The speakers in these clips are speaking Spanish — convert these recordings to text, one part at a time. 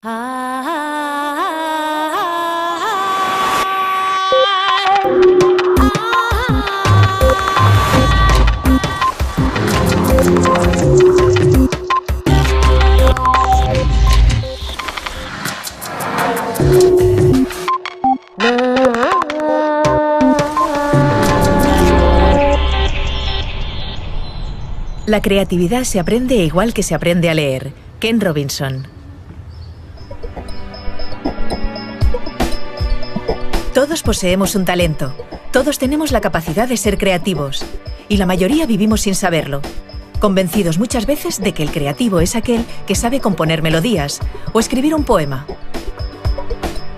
La creatividad se aprende igual que se aprende a leer. Ken Robinson. Todos poseemos un talento. Todos tenemos la capacidad de ser creativos. Y la mayoría vivimos sin saberlo, convencidos muchas veces de que el creativo es aquel que sabe componer melodías o escribir un poema.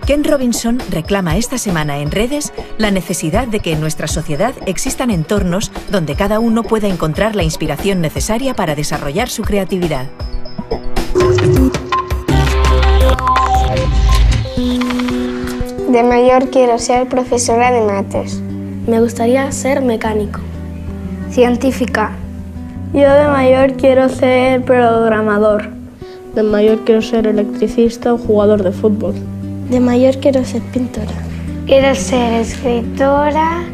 Ken Robinson reclama esta semana en redes la necesidad de que en nuestra sociedad existan entornos donde cada uno pueda encontrar la inspiración necesaria para desarrollar su creatividad. De mayor quiero ser profesora de mates. Me gustaría ser mecánico. Científica. Yo de mayor quiero ser programador. De mayor quiero ser electricista o jugador de fútbol. De mayor quiero ser pintora. Quiero ser escritora,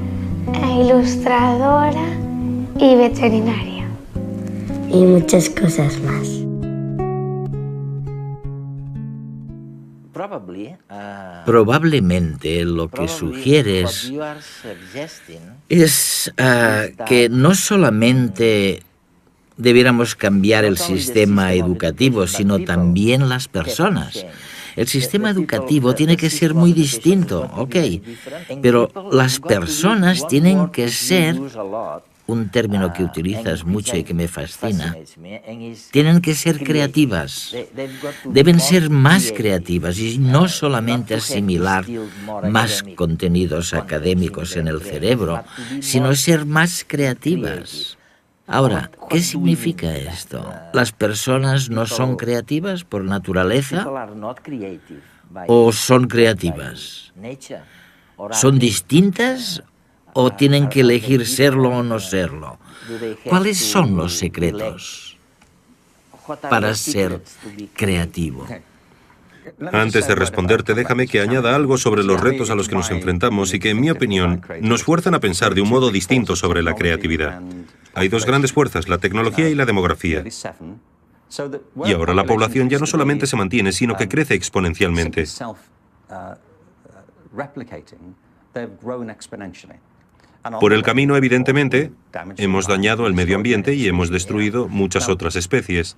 ilustradora y veterinaria. Y muchas cosas más. Probablemente lo que sugieres es que no solamente debiéramos cambiar el sistema educativo, sino también las personas. El sistema educativo tiene que ser muy distinto, ok, pero las personas tienen que ser, un término que utilizas mucho y que me fascina, tienen que ser creativas, deben ser más creativas y no solamente asimilar más contenidos académicos en el cerebro, sino ser más creativas. Ahora, ¿qué significa esto? ¿Las personas no son creativas por naturaleza o son creativas? ¿Son distintas o tienen que elegir serlo o no serlo? ¿Cuáles son los secretos para ser creativo? Antes de responderte, déjame que añada algo sobre los retos a los que nos enfrentamos y que, en mi opinión, nos fuerzan a pensar de un modo distinto sobre la creatividad. Hay dos grandes fuerzas, la tecnología y la demografía. Y ahora la población ya no solamente se mantiene, sino que crece exponencialmente. Por el camino, evidentemente, hemos dañado el medio ambiente y hemos destruido muchas otras especies.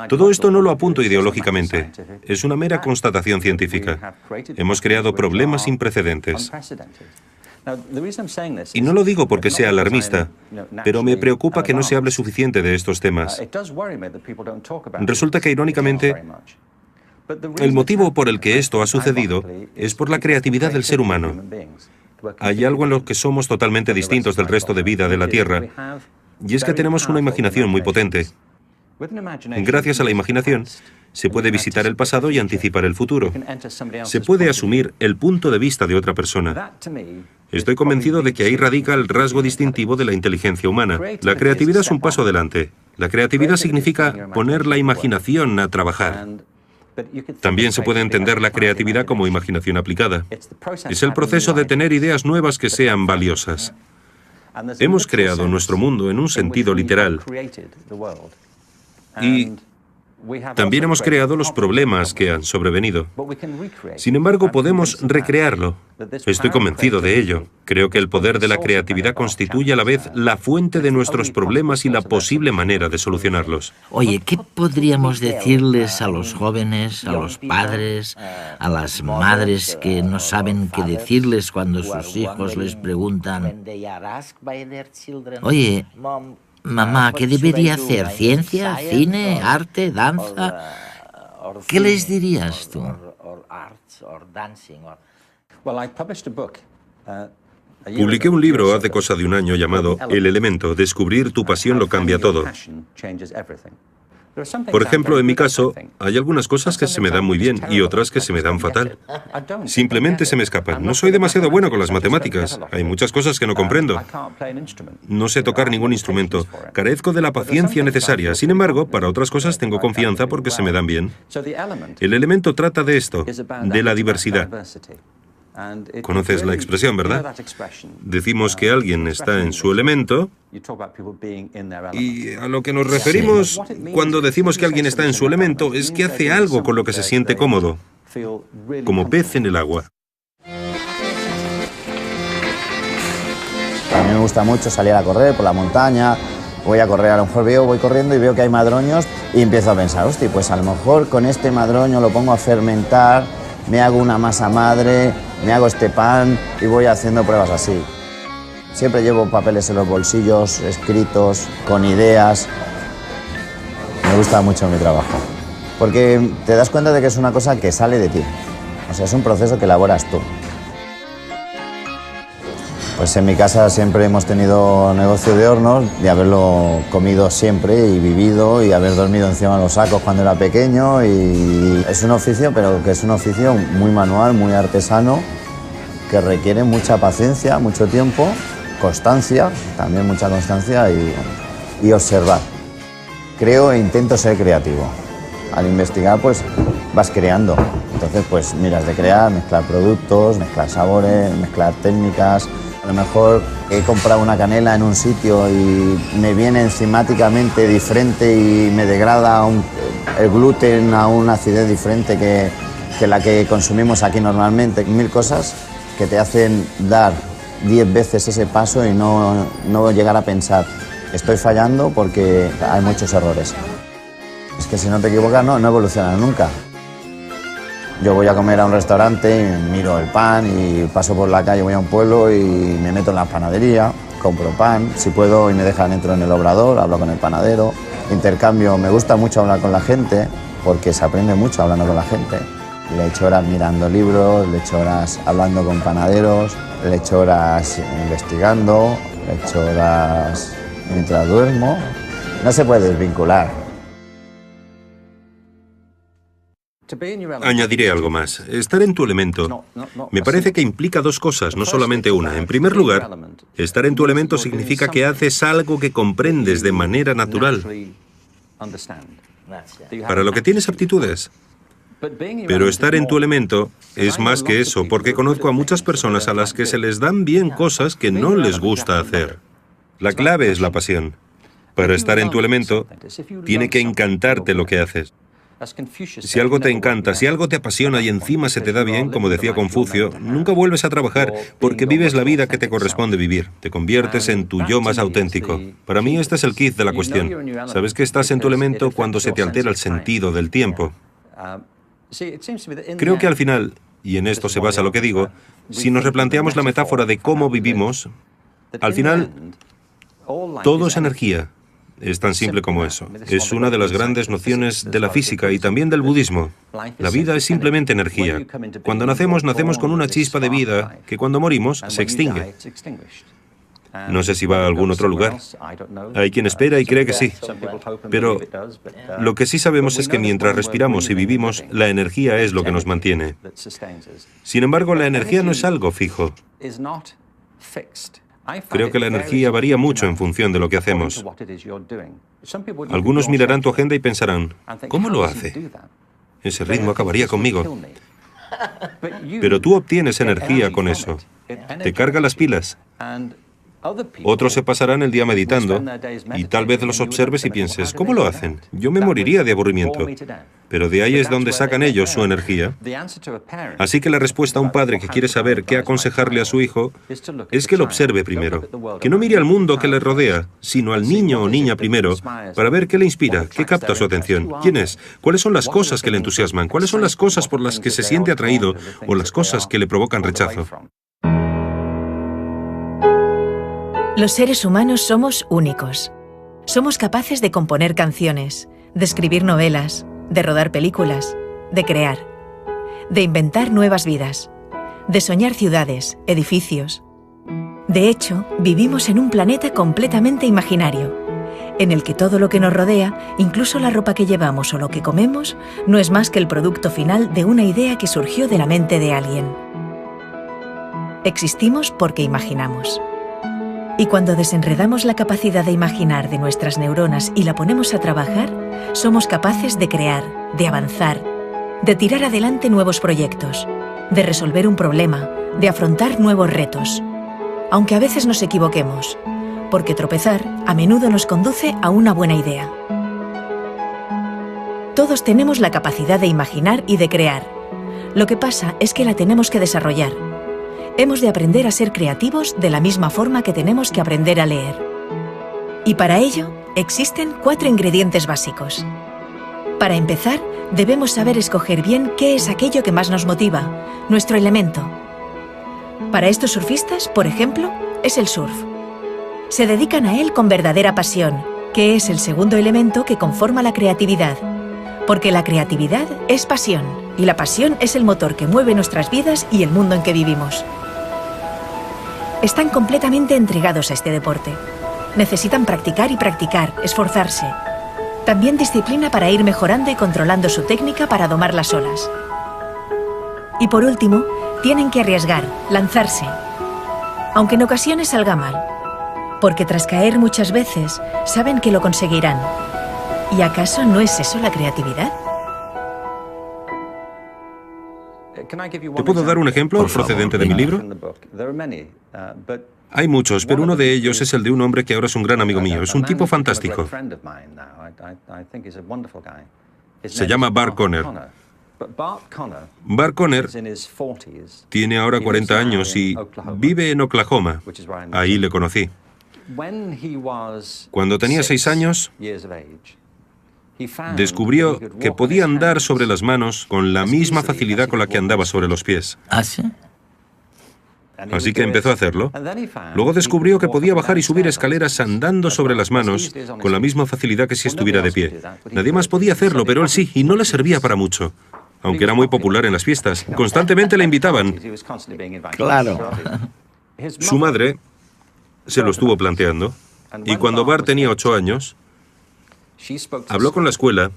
Todo esto no lo apunto ideológicamente, es una mera constatación científica. Hemos creado problemas sin precedentes. Y no lo digo porque sea alarmista, pero me preocupa que no se hable suficiente de estos temas. Resulta que, irónicamente, el motivo por el que esto ha sucedido es por la creatividad del ser humano. Hay algo en lo que somos totalmente distintos del resto de vida de la Tierra, y es que tenemos una imaginación muy potente. Gracias a la imaginación, se puede visitar el pasado y anticipar el futuro. Se puede asumir el punto de vista de otra persona. Estoy convencido de que ahí radica el rasgo distintivo de la inteligencia humana. La creatividad es un paso adelante. La creatividad significa poner la imaginación a trabajar. También se puede entender la creatividad como imaginación aplicada. Es el proceso de tener ideas nuevas que sean valiosas. Hemos creado nuestro mundo en un sentido literal. Y también hemos creado los problemas que han sobrevenido. Sin embargo, podemos recrearlo. Estoy convencido de ello. Creo que el poder de la creatividad constituye a la vez la fuente de nuestros problemas y la posible manera de solucionarlos. Oye, ¿qué podríamos decirles a los jóvenes, a los padres, a las madres que no saben qué decirles cuando sus hijos les preguntan: oye, mamá, ¿qué debería hacer? ¿Ciencia? ¿Cine? ¿Arte? ¿Danza? ¿Qué les dirías tú? Publiqué un libro hace cosa de un año llamado El Elemento, descubrir tu pasión lo cambia todo. Por ejemplo, en mi caso, hay algunas cosas que se me dan muy bien y otras que se me dan fatal. Simplemente se me escapan. No soy demasiado bueno con las matemáticas. Hay muchas cosas que no comprendo. No sé tocar ningún instrumento. Carezco de la paciencia necesaria. Sin embargo, para otras cosas tengo confianza porque se me dan bien. El elemento trata de esto, de la diversidad. Conoces la expresión, ¿verdad? Decimos que alguien está en su elemento y a lo que nos referimos cuando decimos que alguien está en su elemento es que hace algo con lo que se siente cómodo, como pez en el agua. A mí me gusta mucho salir a correr por la montaña, voy a correr, a lo mejor voy corriendo y veo que hay madroños y empiezo a pensar, hostia, pues a lo mejor con este madroño lo pongo a fermentar, me hago una masa madre, me hago este pan y voy haciendo pruebas así. Siempre llevo papeles en los bolsillos, escritos, con ideas. Me gusta mucho mi trabajo, porque te das cuenta de que es una cosa que sale de ti. O sea, es un proceso que elaboras tú. Pues en mi casa siempre hemos tenido negocio de hornos, de haberlo comido siempre y vivido y haber dormido encima de los sacos cuando era pequeño. Y es un oficio, pero que es un oficio muy manual, muy artesano, que requiere mucha paciencia, mucho tiempo, constancia, también mucha constancia y observar. Creo e intento ser creativo. Al investigar, pues vas creando. Entonces, pues miras de crear, mezclar productos, mezclar sabores, mezclar técnicas. A lo mejor he comprado una canela en un sitio y me viene enzimáticamente diferente y me degrada el gluten a una acidez diferente que la que consumimos aquí normalmente. 1000 cosas que te hacen dar 10 veces ese paso y no llegar a pensar, estoy fallando porque hay muchos errores. Es que si no te equivocas no evolucionas nunca. Yo voy a comer a un restaurante y miro el pan y paso por la calle, voy a un pueblo y me meto en la panadería, compro pan, si puedo y me dejan entro en el obrador, hablo con el panadero, intercambio, me gusta mucho hablar con la gente porque se aprende mucho hablando con la gente. Le echo horas mirando libros, le echo horas hablando con panaderos, le echo horas investigando, le echo horas mientras duermo. No se puede desvincular. Añadiré algo más. Estar en tu elemento me parece que implica dos cosas, no solamente una. En primer lugar, estar en tu elemento significa que haces algo que comprendes de manera natural, para lo que tienes aptitudes. Pero estar en tu elemento es más que eso, porque conozco a muchas personas a las que se les dan bien cosas que no les gusta hacer. La clave es la pasión. Para estar en tu elemento, tiene que encantarte lo que haces. Si algo te encanta, si algo te apasiona y encima se te da bien, como decía Confucio, nunca vuelves a trabajar porque vives la vida que te corresponde vivir. Te conviertes en tu yo más auténtico. Para mí este es el kit de la cuestión. Sabes que estás en tu elemento cuando se te altera el sentido del tiempo. Creo que al final, y en esto se basa lo que digo, si nos replanteamos la metáfora de cómo vivimos, al final todo es energía. Es tan simple como eso. Es una de las grandes nociones de la física y también del budismo. La vida es simplemente energía. Cuando nacemos, nacemos con una chispa de vida que cuando morimos se extingue. No sé si va a algún otro lugar. Hay quien espera y cree que sí. Pero lo que sí sabemos es que mientras respiramos y vivimos, la energía es lo que nos mantiene. Sin embargo, la energía no es algo fijo. Creo que la energía varía mucho en función de lo que hacemos. Algunos mirarán tu agenda y pensarán, ¿cómo lo hace? Ese ritmo acabaría conmigo. Pero tú obtienes energía con eso. Te carga las pilas. Otros se pasarán el día meditando y tal vez los observes y pienses, ¿cómo lo hacen? Yo me moriría de aburrimiento. Pero de ahí es donde sacan ellos su energía. Así que la respuesta a un padre que quiere saber qué aconsejarle a su hijo es que lo observe primero. Que no mire al mundo que le rodea, sino al niño o niña primero, para ver qué le inspira, qué capta su atención, quién es, cuáles son las cosas que le entusiasman, cuáles son las cosas por las que se siente atraído o las cosas que le provocan rechazo. Los seres humanos somos únicos. Somos capaces de componer canciones, de escribir novelas, de rodar películas, de crear, de inventar nuevas vidas, de soñar ciudades, edificios. De hecho, vivimos en un planeta completamente imaginario. en el que todo lo que nos rodea, incluso la ropa que llevamos o lo que comemos, no es más que el producto final de una idea que surgió de la mente de alguien. Existimos porque imaginamos. Y cuando desenredamos la capacidad de imaginar de nuestras neuronas y la ponemos a trabajar, somos capaces de crear, de avanzar, de tirar adelante nuevos proyectos, de resolver un problema, de afrontar nuevos retos. Aunque a veces nos equivoquemos, porque tropezar a menudo nos conduce a una buena idea. Todos tenemos la capacidad de imaginar y de crear. Lo que pasa es que la tenemos que desarrollar. Hemos de aprender a ser creativos de la misma forma que tenemos que aprender a leer. Y para ello, existen 4 ingredientes básicos. Para empezar, debemos saber escoger bien qué es aquello que más nos motiva, nuestro elemento. Para estos surfistas, por ejemplo, es el surf. Se dedican a él con verdadera pasión, que es el segundo elemento que conforma la creatividad. Porque la creatividad es pasión, y la pasión es el motor que mueve nuestras vidas y el mundo en que vivimos. Están completamente entregados a este deporte. Necesitan practicar y practicar, esforzarse. También disciplina para ir mejorando y controlando su técnica para domar las olas. Y por último, tienen que arriesgar, lanzarse. Aunque en ocasiones salga mal. Porque tras caer muchas veces, saben que lo conseguirán. ¿Y acaso no es eso la creatividad? ¿Te puedo dar un ejemplo procedente de mi libro? Hay muchos, pero uno de ellos es el de un hombre que ahora es un gran amigo mío. Es un tipo fantástico. Se llama Bart Conner. Bart Conner tiene ahora 40 años y vive en Oklahoma. Ahí le conocí. Cuando tenía 6 años, descubrió que podía andar sobre las manos con la misma facilidad con la que andaba sobre los pies. ¿Ah, sí? Así que empezó a hacerlo. Luego descubrió que podía bajar y subir escaleras andando sobre las manos con la misma facilidad que si estuviera de pie. Nadie más podía hacerlo, pero él sí, y no le servía para mucho. Aunque era muy popular en las fiestas. Constantemente le invitaban. Claro. Su madre se lo estuvo planteando, y cuando Bart tenía 8 años, habló con la escuela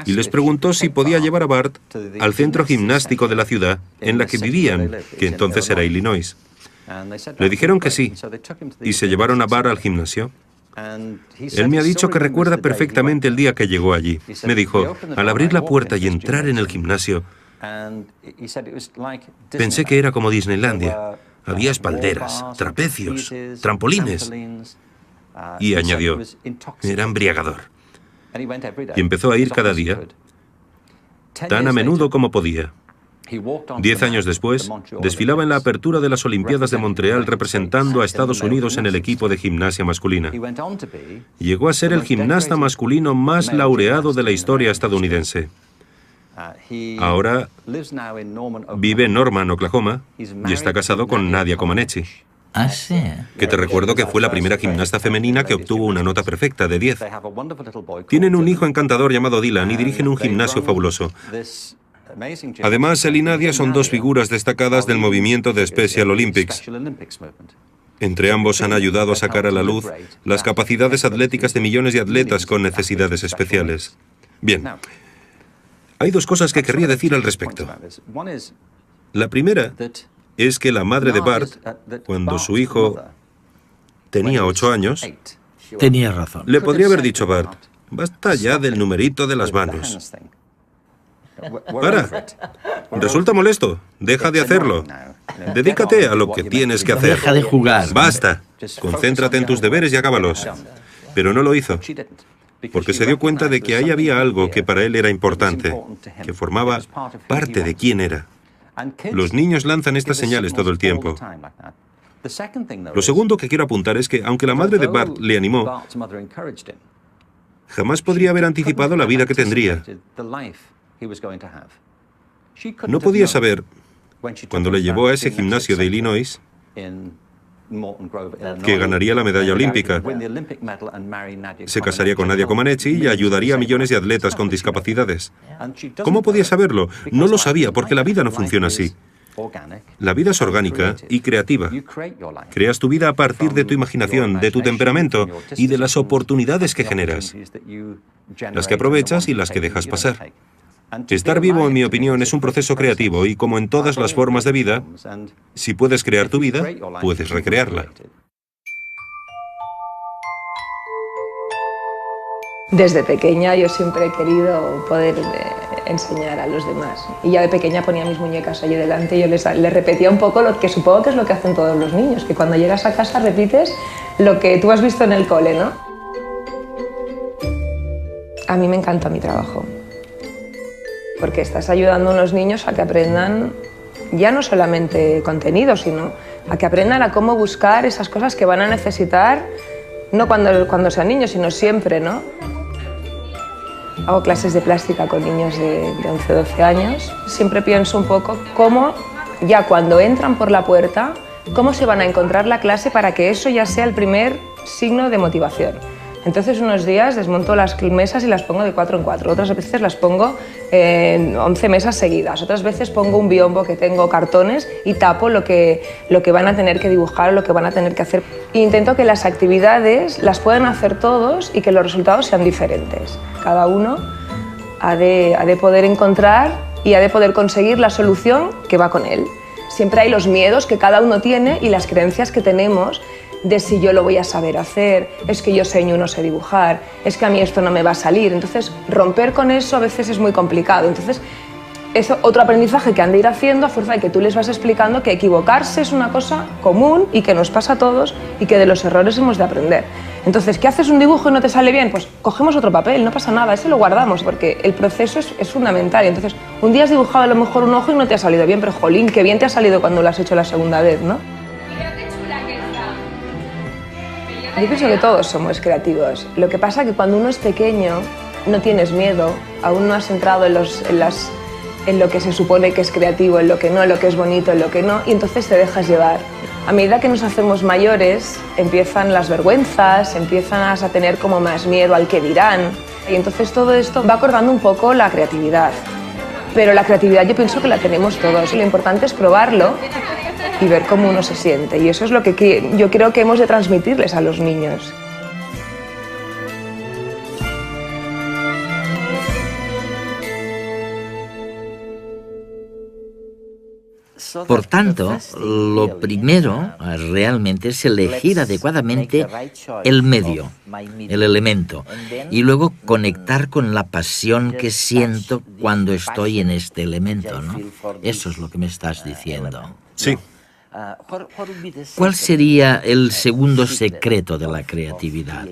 y les preguntó si podía llevar a Bart al centro gimnástico de la ciudad en la que vivían, que entonces era Illinois. Le dijeron que sí, y se llevaron a Bart al gimnasio. Él me ha dicho que recuerda perfectamente el día que llegó allí. Me dijo, al abrir la puerta y entrar en el gimnasio, pensé que era como Disneylandia. Había espalderas, trapecios, trampolines. Y añadió, era embriagador. Y empezó a ir cada día, tan a menudo como podía. 10 años después, desfilaba en la apertura de las Olimpiadas de Montreal representando a Estados Unidos en el equipo de gimnasia masculina. Llegó a ser el gimnasta masculino más laureado de la historia estadounidense. Ahora vive en Norman, Oklahoma, y está casado con Nadia Comaneci. ¿Ah, sí? Que te recuerdo que fue la primera gimnasta femenina que obtuvo una nota perfecta de 10. Tienen un hijo encantador llamado Dylan y dirigen un gimnasio fabuloso. Además, él y Nadia son 2 figuras destacadas del movimiento de Special Olympics. Entre ambos han ayudado a sacar a la luz las capacidades atléticas de millones de atletas con necesidades especiales. Bien, hay 2 cosas que querría decir al respecto. La primera es que la madre de Bart, cuando su hijo tenía 8 años, Tenía razón. le podría haber dicho a Bart, basta ya del numerito de las manos. Para. Resulta molesto. Deja de hacerlo. Dedícate a lo que tienes que hacer. Deja de jugar. Basta. Concéntrate en tus deberes y acábalos. Pero no lo hizo, porque se dio cuenta de que ahí había algo que para él era importante, que formaba parte de quién era. Los niños lanzan estas señales todo el tiempo. Lo segundo que quiero apuntar es que, aunque la madre de Bart le animó, jamás podría haber anticipado la vida que tendría. No podía saber, cuando le llevó a ese gimnasio de Illinois, que ganaría la medalla olímpica, se casaría con Nadia Comaneci y ayudaría a millones de atletas con discapacidades. ¿Cómo podía saberlo? No lo sabía, porque la vida no funciona así. La vida es orgánica y creativa. Creas tu vida a partir de tu imaginación, de tu temperamento y de las oportunidades que generas, las que aprovechas y las que dejas pasar. Estar vivo, en mi opinión, es un proceso creativo y, como en todas las formas de vida, si puedes crear tu vida, puedes recrearla. Desde pequeña yo siempre he querido poder enseñar a los demás. Y ya de pequeña ponía mis muñecas allí delante y yo les repetía un poco lo que supongo que es lo que hacen todos los niños, que cuando llegas a casa repites lo que tú has visto en el cole, ¿no? A mí me encanta mi trabajo, porque estás ayudando a unos niños a que aprendan ya no solamente contenido, sino a que aprendan a cómo buscar esas cosas que van a necesitar, no cuando sean niños, sino siempre, ¿no? Hago clases de plástica con niños de 11 o 12 años. Siempre pienso un poco cómo, ya cuando entran por la puerta, cómo se van a encontrar la clase para que eso ya sea el primer signo de motivación. Entonces unos días desmonto las mesas y las pongo de 4 en 4, otras veces las pongo en 11 mesas seguidas, otras veces pongo un biombo que tengo cartones y tapo lo que van a tener que dibujar, lo que van a tener que hacer. E intento que las actividades las puedan hacer todos y que los resultados sean diferentes. Cada uno ha de poder encontrar y ha de poder conseguir la solución que va con él. Siempre hay los miedos que cada uno tiene y las creencias que tenemos de si yo lo voy a saber hacer, es que yo seño y no sé dibujar, es que a mí esto no me va a salir. Entonces, romper con eso a veces es muy complicado. Entonces, es otro aprendizaje que han de ir haciendo a fuerza de que tú les vas explicando que equivocarse es una cosa común y que nos pasa a todos y que de los errores hemos de aprender. Entonces, ¿qué haces un dibujo y no te sale bien? Pues cogemos otro papel, no pasa nada, ese lo guardamos porque el proceso es fundamental. Y entonces, un día has dibujado a lo mejor un ojo y no te ha salido bien, pero jolín, qué bien te ha salido cuando lo has hecho la segunda vez, ¿no? Yo pienso que todos somos creativos. Lo que pasa es que cuando uno es pequeño no tienes miedo, aún no has entrado en lo que se supone que es creativo, en lo que no, en lo que es bonito, en lo que no, y entonces te dejas llevar. A medida que nos hacemos mayores, empiezan las vergüenzas, empiezas a tener como más miedo al que dirán, y entonces todo esto va acordando un poco la creatividad. Pero la creatividad yo pienso que la tenemos todos, y lo importante es probarlo y ver cómo uno se siente, y eso es lo que yo creo que hemos de transmitirles a los niños. Por tanto, lo primero realmente es elegir adecuadamente el medio, el elemento, y luego conectar con la pasión que siento cuando estoy en este elemento, ¿no? Eso es lo que me estás diciendo. Sí. ¿Cuál sería el segundo secreto de la creatividad?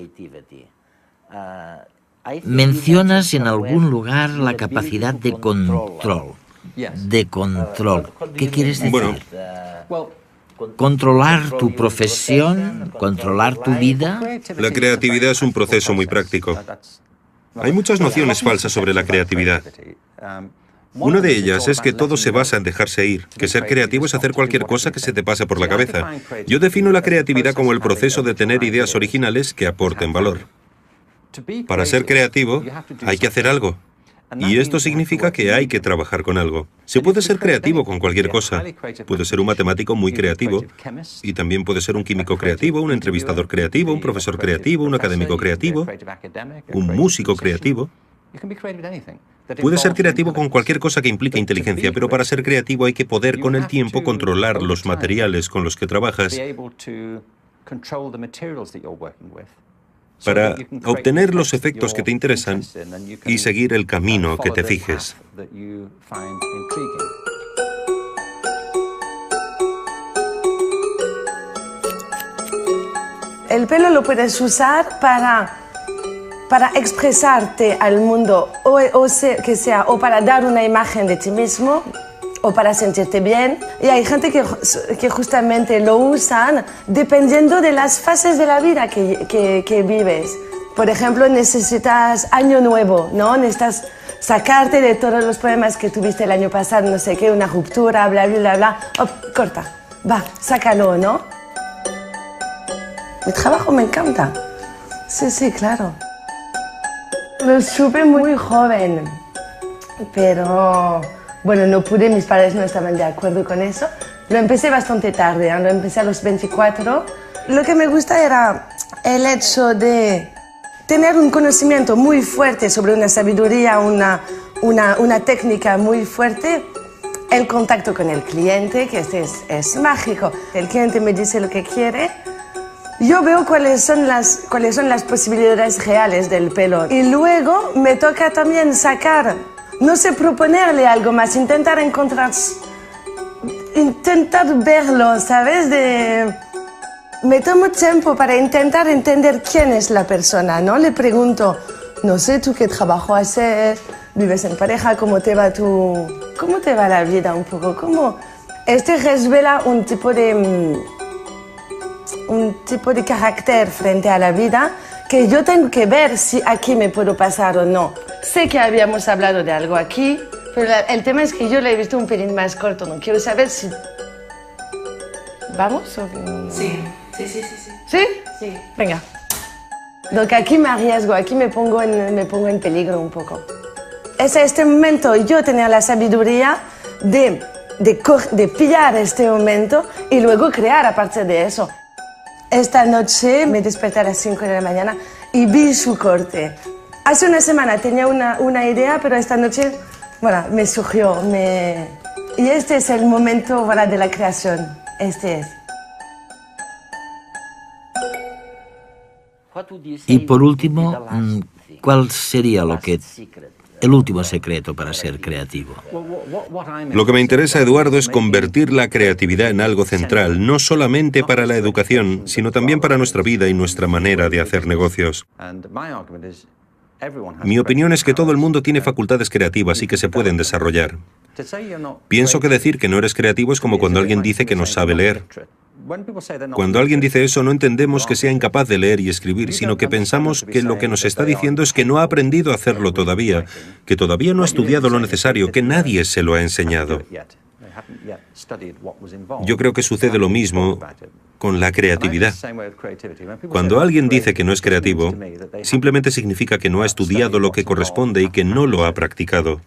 Mencionas en algún lugar la capacidad de control. De control. ¿Qué quieres decir? Bueno, ¿controlar tu profesión? ¿Controlar tu vida? la creatividad es un proceso muy práctico. Hay muchas nociones falsas sobre la creatividad. Una de ellas es que todo se basa en dejarse ir, que ser creativo es hacer cualquier cosa que se te pase por la cabeza. Yo defino la creatividad como el proceso de tener ideas originales que aporten valor. Para ser creativo, hay que hacer algo. Y esto significa que hay que trabajar con algo. Se puede ser creativo con cualquier cosa. Puede ser un matemático muy creativo, y también puede ser un químico creativo, un entrevistador creativo, un profesor creativo, un académico creativo, un músico creativo. Puede ser creativo con cualquier cosa que implique inteligencia, pero para ser creativo hay que poder con el tiempo controlar los materiales con los que trabajas para obtener los efectos que te interesan y seguir el camino que te fijes. El pelo lo puedes usar para expresarte al mundo, o para dar una imagen de ti mismo, o para sentirte bien. Y hay gente que justamente lo usan dependiendo de las fases de la vida que vives. Por ejemplo, necesitas año nuevo, ¿no? Necesitas sacarte de todos los problemas que tuviste el año pasado, no sé qué, una ruptura, bla, bla, bla, bla. Oh, corta, va, sácalo, ¿no? Mi trabajo me encanta. Sí, sí, claro. Lo supe muy joven, pero Bueno, no pude, mis padres no estaban de acuerdo con eso. Lo empecé bastante tarde, lo empecé a los 24. Lo que me gusta era el hecho de tener un conocimiento muy fuerte sobre una sabiduría, una técnica muy fuerte. El contacto con el cliente, que es mágico. El cliente me dice lo que quiere. Yo veo cuáles son las posibilidades reales del pelo. Y luego me toca también sacar, no sé, proponerle algo más, intentar verlo, ¿sabes? Me tomo tiempo para intentar entender quién es la persona, ¿no? Le pregunto, no sé, ¿tú qué trabajo haces? ¿Vives en pareja? ¿Cómo te va la vida un poco? Revela un tipo de carácter frente a la vida que yo tengo que ver si aquí me puedo pasar o no. Sé que habíamos hablado de algo aquí, pero el tema es que yo lo he visto un pelín más corto. No quiero saber si... ¿Vamos? ¿O... Sí. ¿Sí? Sí. Venga. Donc aquí me arriesgo, aquí me pongo en peligro un poco. Es este momento yo tenía la sabiduría de pillar este momento y luego crear a partir de eso. Esta noche me desperté a las 5 de la mañana y vi su corte. Hace una semana tenía una idea, pero esta noche me surgió. Y este es el momento de la creación. Este es. Y por último, ¿cuál sería el último secreto para ser creativo? Lo que me interesa, Eduardo, es convertir la creatividad en algo central, no solamente para la educación, sino también para nuestra vida y nuestra manera de hacer negocios. Mi opinión es que todo el mundo tiene facultades creativas y que se pueden desarrollar. Pienso que decir que no eres creativo es como cuando alguien dice que no sabe leer. Cuando alguien dice eso, no entendemos que sea incapaz de leer y escribir, sino que pensamos que lo que nos está diciendo es que no ha aprendido a hacerlo todavía, que todavía no ha estudiado lo necesario, que nadie se lo ha enseñado. Yo creo que sucede lo mismo con la creatividad. Cuando alguien dice que no es creativo, simplemente significa que no ha estudiado lo que corresponde y que no lo ha practicado.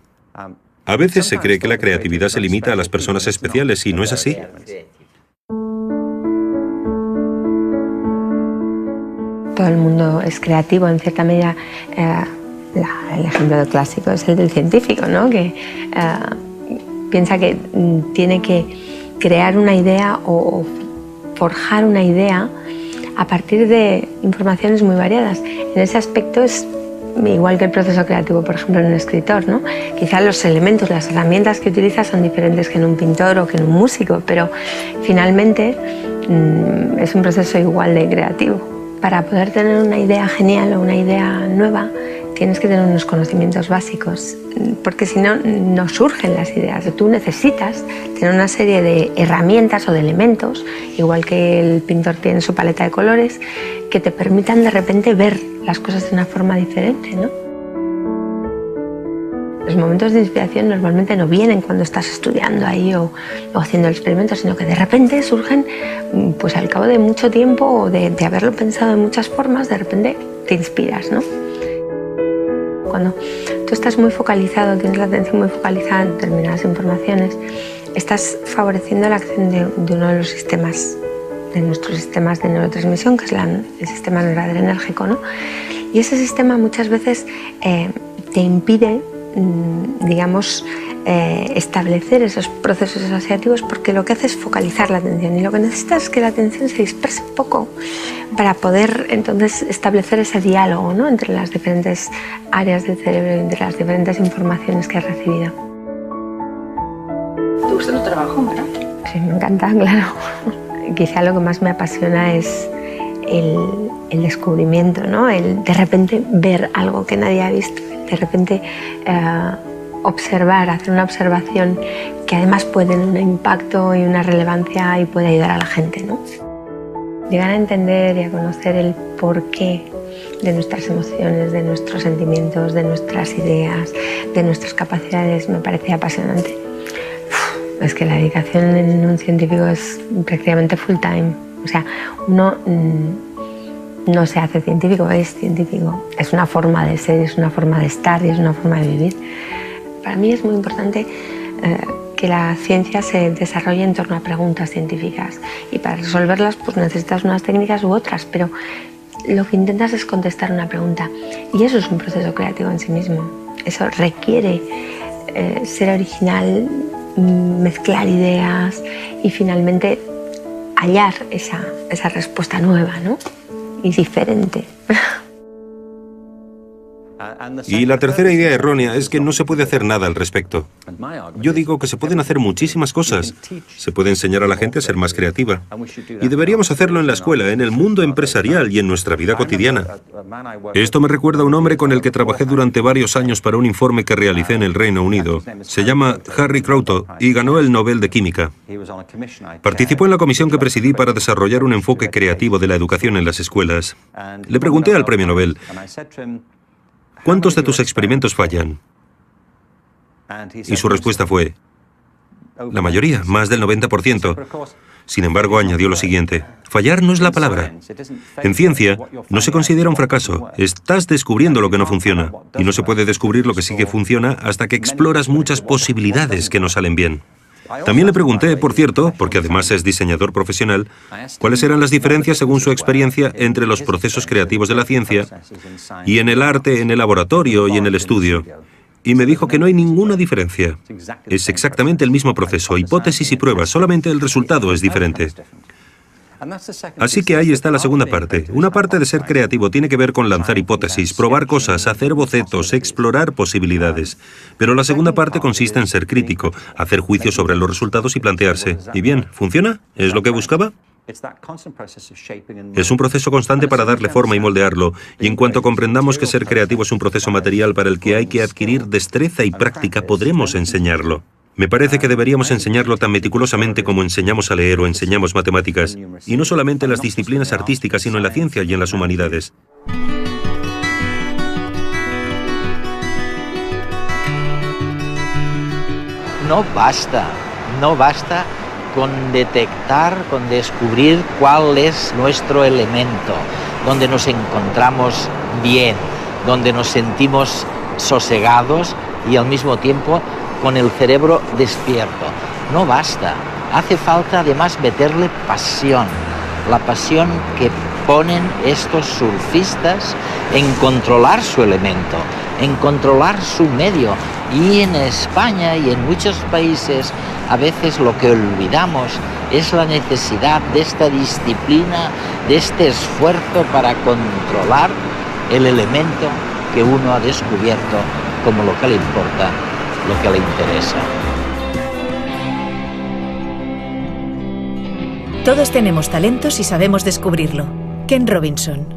A veces se cree que la creatividad se limita a las personas especiales y no es así. Todo el mundo es creativo, en cierta medida. El ejemplo clásico es el del científico, ¿no? Que piensa que tiene que crear una idea o forjar una idea a partir de informaciones muy variadas. En ese aspecto es igual que el proceso creativo, por ejemplo, en un escritor, ¿no? Quizás los elementos, las herramientas que utiliza son diferentes que en un pintor o que en un músico, pero finalmente es un proceso igual de creativo. Para poder tener una idea genial o una idea nueva, tienes que tener unos conocimientos básicos, porque si no, no surgen las ideas. Tú necesitas tener una serie de herramientas o de elementos, igual que el pintor tiene su paleta de colores, que te permitan de repente ver las cosas de una forma diferente, ¿no? Los momentos de inspiración normalmente no vienen cuando estás estudiando ahí o haciendo el experimento, sino que de repente surgen pues al cabo de mucho tiempo o de haberlo pensado de muchas formas, de repente te inspiras, ¿no? Cuando tú estás muy focalizado, tienes la atención muy focalizada en determinadas informaciones, estás favoreciendo la acción de uno de los sistemas, de nuestros sistemas de neurotransmisión, que es el sistema noradrenérgico, ¿no? Y ese sistema muchas veces te impide, digamos, establecer esos procesos asociativos, porque lo que hace es focalizar la atención y lo que necesitas es que la atención se disperse un poco para poder entonces establecer ese diálogo, ¿no?, entre las diferentes áreas del cerebro y entre las diferentes informaciones que has recibido. ¿Te gusta tu trabajo, Mara? Sí, me encanta, claro. Quizá lo que más me apasiona es el descubrimiento, ¿no? El de repente ver algo que nadie ha visto, de repente observar, hacer una observación que además puede tener un impacto y una relevancia y puede ayudar a la gente, ¿no? Llegar a entender y a conocer el porqué de nuestras emociones, de nuestros sentimientos, de nuestras ideas, de nuestras capacidades, me parece apasionante. Es que la dedicación en un científico es prácticamente full time. O sea, uno no se hace científico, es científico. Es una forma de ser, es una forma de estar y es una forma de vivir. Para mí es muy importante que la ciencia se desarrolle en torno a preguntas científicas y para resolverlas pues necesitas unas técnicas u otras, pero lo que intentas es contestar una pregunta y eso es un proceso creativo en sí mismo. Eso requiere ser original, mezclar ideas y finalmente hallar esa respuesta nueva, ¿no? Y diferente. Y la tercera idea errónea es que no se puede hacer nada al respecto. Yo digo que se pueden hacer muchísimas cosas. Se puede enseñar a la gente a ser más creativa. Y deberíamos hacerlo en la escuela, en el mundo empresarial y en nuestra vida cotidiana. Esto me recuerda a un hombre con el que trabajé durante varios años para un informe que realicé en el Reino Unido. Se llama Harry Kroto y ganó el Nobel de Química. Participó en la comisión que presidí para desarrollar un enfoque creativo de la educación en las escuelas. Le pregunté al premio Nobel: ¿cuántos de tus experimentos fallan? Y su respuesta fue: la mayoría, más del 90%. Sin embargo, añadió lo siguiente: fallar no es la palabra. En ciencia, no se considera un fracaso. Estás descubriendo lo que no funciona. Y no se puede descubrir lo que sí que funciona hasta que exploras muchas posibilidades que no salen bien. También le pregunté, por cierto, porque además es diseñador profesional, cuáles eran las diferencias según su experiencia entre los procesos creativos de la ciencia y en el arte, en el laboratorio y en el estudio. Y me dijo que no hay ninguna diferencia. Es exactamente el mismo proceso, hipótesis y pruebas, solamente el resultado es diferente. Así que ahí está la segunda parte. Una parte de ser creativo tiene que ver con lanzar hipótesis, probar cosas, hacer bocetos, explorar posibilidades. Pero la segunda parte consiste en ser crítico, hacer juicios sobre los resultados y plantearse: ¿y bien, funciona? ¿Es lo que buscaba? Es un proceso constante para darle forma y moldearlo, y en cuanto comprendamos que ser creativo es un proceso material para el que hay que adquirir destreza y práctica, podremos enseñarlo. Me parece que deberíamos enseñarlo tan meticulosamente como enseñamos a leer o enseñamos matemáticas, y no solamente en las disciplinas artísticas, sino en la ciencia y en las humanidades. No basta con detectar, con descubrir cuál es nuestro elemento, donde nos encontramos bien, donde nos sentimos sosegados y al mismo tiempo con el cerebro despierto. No basta, hace falta además meterle pasión, la pasión que ponen estos surfistas en controlar su elemento, en controlar su medio. Y en España y en muchos países a veces lo que olvidamos es la necesidad de esta disciplina, de este esfuerzo para controlar el elemento que uno ha descubierto como lo que le importa, lo que le interesa. Todos tenemos talentos y sabemos descubrirlo. Ken Robinson.